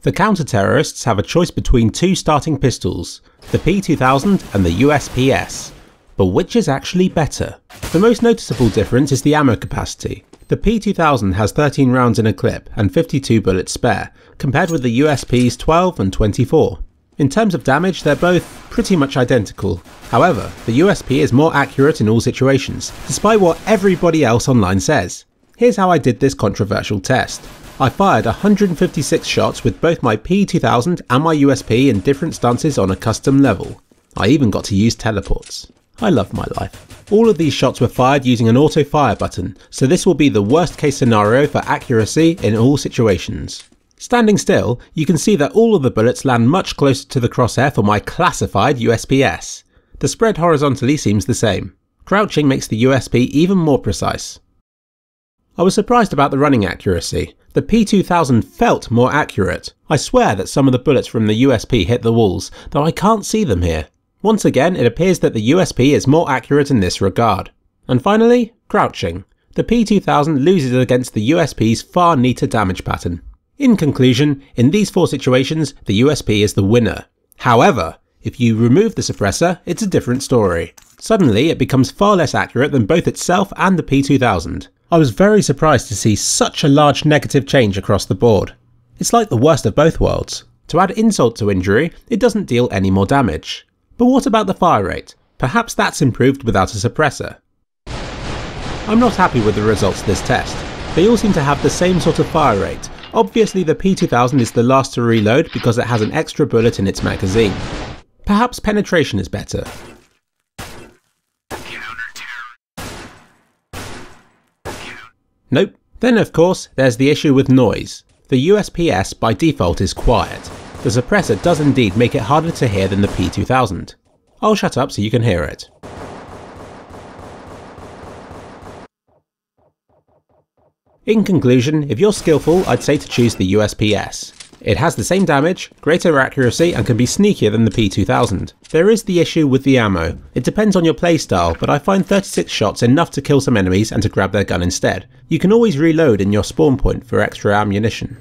The counter-terrorists have a choice between two starting pistols, the P2000 and the Usp-S. But which is actually better? The most noticeable difference is the ammo capacity. The P2000 has 13 rounds in a clip and 52 bullets spare, compared with the USP's 12 and 24. In terms of damage, they're both pretty much identical. However, the USP is more accurate in all situations, despite what everybody else online says. Here's how I did this controversial test. I fired 156 shots with both my P2000 and my USP in different stances on a custom level. I even got to use teleports. I love my life. All of these shots were fired using an auto fire button, so this will be the worst case scenario for accuracy in all situations. Standing still, you can see that all of the bullets land much closer to the crosshair for my classified Usp-S. The spread horizontally seems the same. Crouching makes the USP even more precise. I was surprised about the running accuracy. The P2000 felt more accurate. I swear that some of the bullets from the USP hit the walls, though I can't see them here. Once again, it appears that the USP is more accurate in this regard. And finally, crouching. The P2000 loses against the USP's far neater damage pattern. In conclusion, in these four situations, the USP is the winner. However, if you remove the suppressor, it's a different story. Suddenly, it becomes far less accurate than both itself and the P2000. I was very surprised to see such a large negative change across the board. It's like the worst of both worlds. To add insult to injury, it doesn't deal any more damage. But what about the fire rate? Perhaps that's improved without a suppressor. I'm not happy with the results of this test. They all seem to have the same sort of fire rate. Obviously the P2000 is the last to reload because it has an extra bullet in its magazine. Perhaps penetration is better. Nope. Then of course there's the issue with noise. The Usp-S by default is quiet. The suppressor does indeed make it harder to hear than the P2000. I'll shut up so you can hear it. In conclusion, if you're skillful, I'd say to choose the Usp-S. It has the same damage, greater accuracy, and can be sneakier than the P2000. There is the issue with the ammo. It depends on your playstyle, but I find 36 shots enough to kill some enemies and to grab their gun instead. You can always reload in your spawn point for extra ammunition.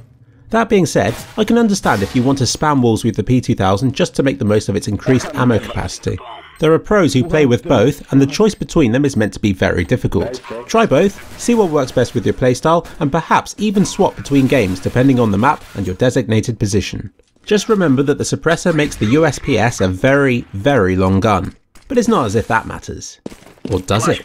That being said, I can understand if you want to spam walls with the P2000 just to make the most of its increased ammo capacity. There are pros who play with both, and the choice between them is meant to be very difficult. Try both, see what works best with your playstyle, and perhaps even swap between games depending on the map and your designated position. Just remember that the suppressor makes the Usp-S a very, very long gun. But it's not as if that matters. Or does it?